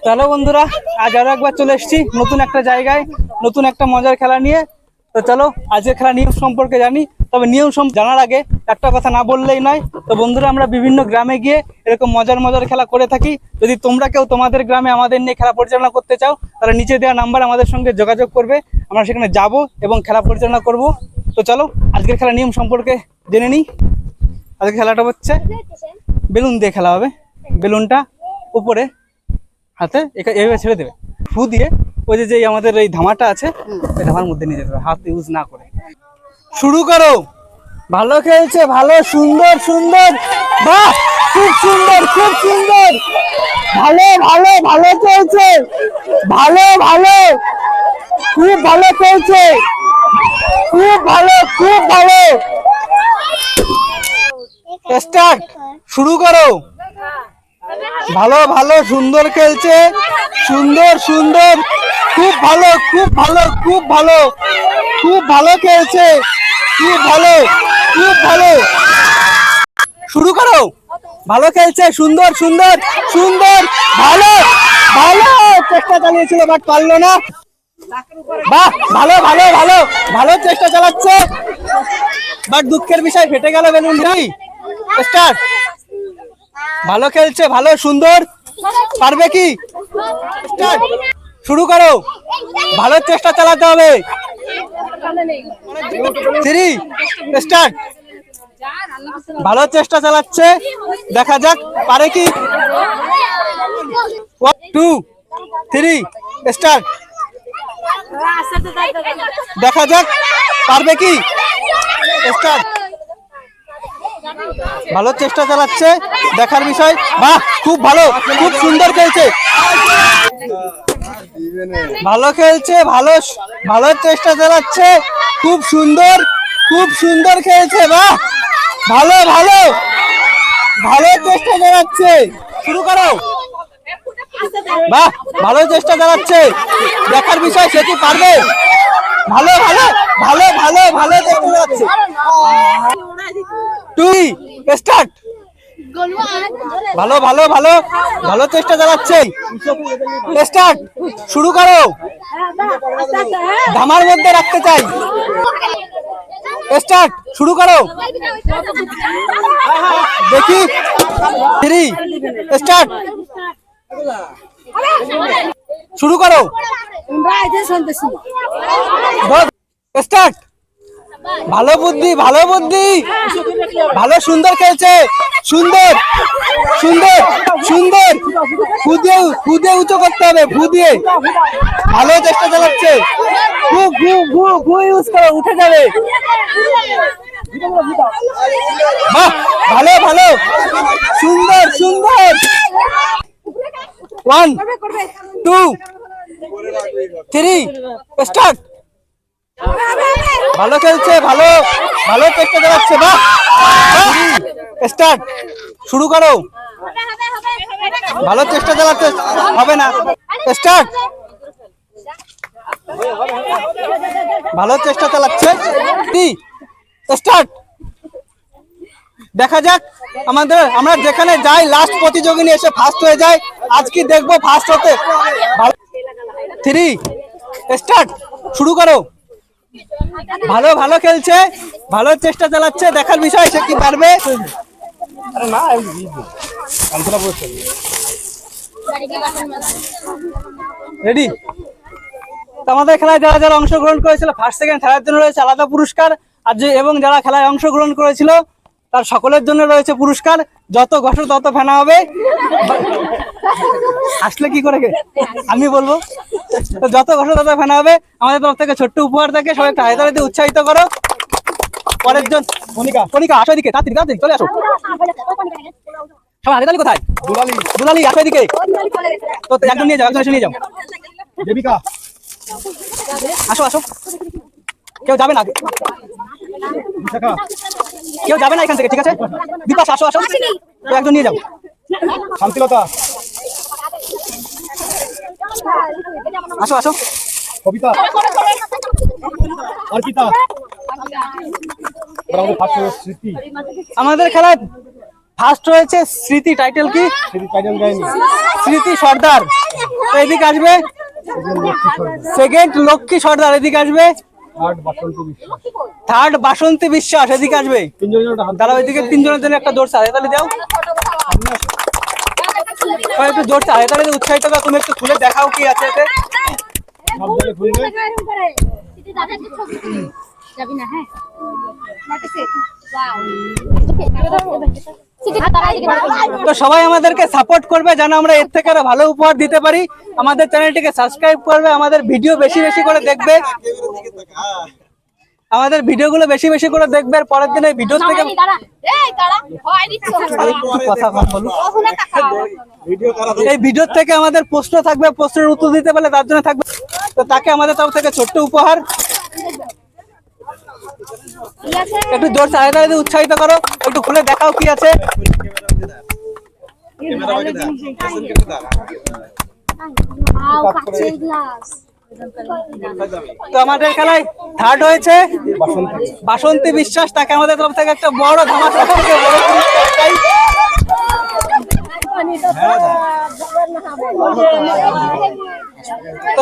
চলো বন্ধুরা, আজ আরো একবার চলে এসেছি নতুন একটা জায়গায়, নতুন একটা মজার খেলা নিয়ে। তো চলো আজকের খেলা নিয়ম সম্পর্কে জানি। তবে নিয়ম জানার আগে একটা কথা না বললেই নয়। তো বন্ধুরা, আমরা বিভিন্ন গ্রামে গিয়ে এরকম মজার মজার খেলা করে থাকি। যদি তোমরা কেউ তোমাদের গ্রামে আমাদের নিয়ে খেলা পরিচালনা করতে চাও, তাহলে নিচে দেওয়া নাম্বার আমাদের সঙ্গে যোগাযোগ করবে। আমরা সেখানে যাব এবং খেলা পরিচালনা করব। তো চলো আজকের খেলা নিয়ম সম্পর্কে জেনে নিই। আজকে খেলাটা হচ্ছে বেলুন দিয়ে খেলা হবে। বেলুনটা উপরে হাতে এভাবে ছেড়ে দেবে, ফু দিয়ে ওই যে আমাদের এই ধামাটা আছে ওই ধামার মধ্যে নিয়ে যেতে হবে, হাত ইউজ না করে। শুরু করো। ভালো খেলছে, ভালো, সুন্দর সুন্দর, বাহ, খুব সুন্দর খুব সুন্দর, ভালো ভালো ভালো চলছে, ভালো ভালো, খুব ভালো চলছে, খুব ভালো খুব ভালো। স্টার্ট, শুরু করো। ভালো ভালো, সুন্দর খেলছে, সুন্দর সুন্দর, খুব ভালো খুব ভালো খুব ভালো, খুব ভালো খেলছে, খুব ভালো খুব ভালো। শুরু করো। ভালো খেলছে, সুন্দর সুন্দর সুন্দর, ভালো ভালো, চেষ্টা চালিয়েছিল বাট পারলো না। বাহ, ভালো ভালো ভালো ভালো, চেষ্টা চালাচ্ছে বাট দুঃখের বিষয় ফেটে গেল বেলুনটি। স্টার্ট। ভালো খেলছে, ভালো সুন্দর, পারবে কি? স্টার্ট, শুরু করো। ভালো চেষ্টা চালাতে হবে। 3 স্টার্ট। ভালো চেষ্টা চালাচ্ছে, দেখা যাক পারে কি। 1 2 3 স্টার্ট। দেখা যাক পারবে কি। স্টার্ট। ভালো চেষ্টা চালাচ্ছে, দেখার বিষয়। বাহ, খুব ভালো, খুব সুন্দর খেলছে, ভালো খেলছে, ভালো ভালো চেষ্টা চালাচ্ছে, খুব সুন্দর খুব সুন্দর খেলছে। বাহ, ভালো ভালো ভালো চেষ্টা চালাচ্ছে। শুরু করো। বাহ, ভালো চেষ্টা চালাচ্ছে, দেখার বিষয় সে কি পারবে। ভালো ভালো ভালো ভালো ভালো চেষ্টা চালাচ্ছে। 2 স্টার্ট। ভালো ভালো ভালো ভালো চেষ্টা চালাচ্ছে। স্টার্ট, শুরু করো। ধামার মধ্যে রাখতে চাই। স্টার্ট, শুরু করো। দেখি। 3 স্টার্ট। শুরু করো। স্টার্ট। ভালো বুদ্ধি, ভালো বুদ্ধি, ভালো সুন্দর খেলছে, সুন্দর সুন্দর সুন্দর, ফু দিয়ে উঁচু করতে হবে, ফু দিয়ে। ভালো চেষ্টা চালাচ্ছে, ফু ইউজ করো, উঠে যাবে। বাহ, ভালো ভালো, সুন্দর সুন্দর। 1 2 3 স্টার্ট। ভালো খেলছে, ভালো ভালো চেষ্টা চালাচ্ছে। বাহ, স্টার্ট, শুরু করো। ভালো চেষ্টা চালাচ্ছে, হবে না। স্টার্ট। ভালো চেষ্টা চালাচ্ছে। স্টার্ট। দেখা যাক আমরা যেখানে যাই লাস্ট প্রতিযোগিনী এসে ফার্স্ট হয়ে যায়। আজ কি দেখবো ফার্স্ট হতে। 3 স্টার্ট, শুরু করো। ভালো ভালো খেলছে, ভালো চেষ্টা চালাচ্ছে, দেখার বিষয় সে কি পারবে। রেডি? আমাদের খেলায় যারা যারা অংশগ্রহণ করেছিল ফার্স্ট সেকেন্ড থার্ডের জন্য রয়েছে আলাদা পুরস্কার। আর এবং যারা খেলায় অংশগ্রহণ করেছিল তার সকলের জন্য রয়েছে পুরস্কার। যত ঘষো তত ফেনা হবে। আসলে কি করে আমি বলবো, যত ঘষো তত ফেনা হবে। আমাদের তরফ থেকে ছোট্ট উপহার থাকে, সবাই একটা হায়দারে দিয়ে উৎসাহিত করো। পরের জন কনিকা আসো এদিকে, তাড়াতাড়ি তাড়াতাড়ি চলে আসো। সবাই হায়দারি কোথায়? দুলালি আসো এদিকে। তো একজন নিয়ে যাও, একজন এসে নিয়ে যাও। দেবিকা আসো আসো, কেউ যাবে না, কেউ যাবে না এখান থেকে, ঠিক আছে? বিপাশা আসো আসো, তো একজন নিয়ে যাও। শান্তিলতা আসো আসো। কবিতা, অর্পিতা। আমাদের খেলায় ফার্স্ট হয়েছে স্মৃতি। টাইটেল কি? স্মৃতি সর্দার। এদিকে আসবে। সেকেন্ড লক্ষ্মী সর্দার এদিকে আসবে। থার্ড বাসন্তী বিশ্বাস এদিকে আসবে। তারা ওইদিকে তিনজনের জন্য একটা দৌড় চায়, তাহলে দাও একটু দৌড় চায়, তাহলে উৎসাহিত কর। তুমি একটু খুলে দেখাও কি আছে এতে। তো সবাই আমাদেরকে সাপোর্ট করবে যেন আমরা এর থেকে আরো ভালো উপহার দিতে পারি। আমাদের চ্যানেলটিকে সাবস্ক্রাইব করবে, আমাদের ভিডিও বেশি বেশি করে দেখবে, আমাদের ভিডিওগুলো বেশি বেশি করে দেখবে। আর পরের দিন এই ভিডিও থেকে কথা কম বলো। এই ভিডিও থেকে আমাদের প্রশ্ন থাকবে, প্রশ্নের উত্তর দিতে পারলে তার জন্য থাকবে, তো তাকে আমাদের তরফ থেকে ছোট্ট উপহার। একটু জোর চাহিদা উৎসাহিত করো, একটু খুলে দেখাও কি আছে। তো আমাদের খেলায় থার্ড হয়েছে বাসন্তী বিশ্বাস, তাকে আমাদের তরফ থেকে একটা বড় ধামাকা তো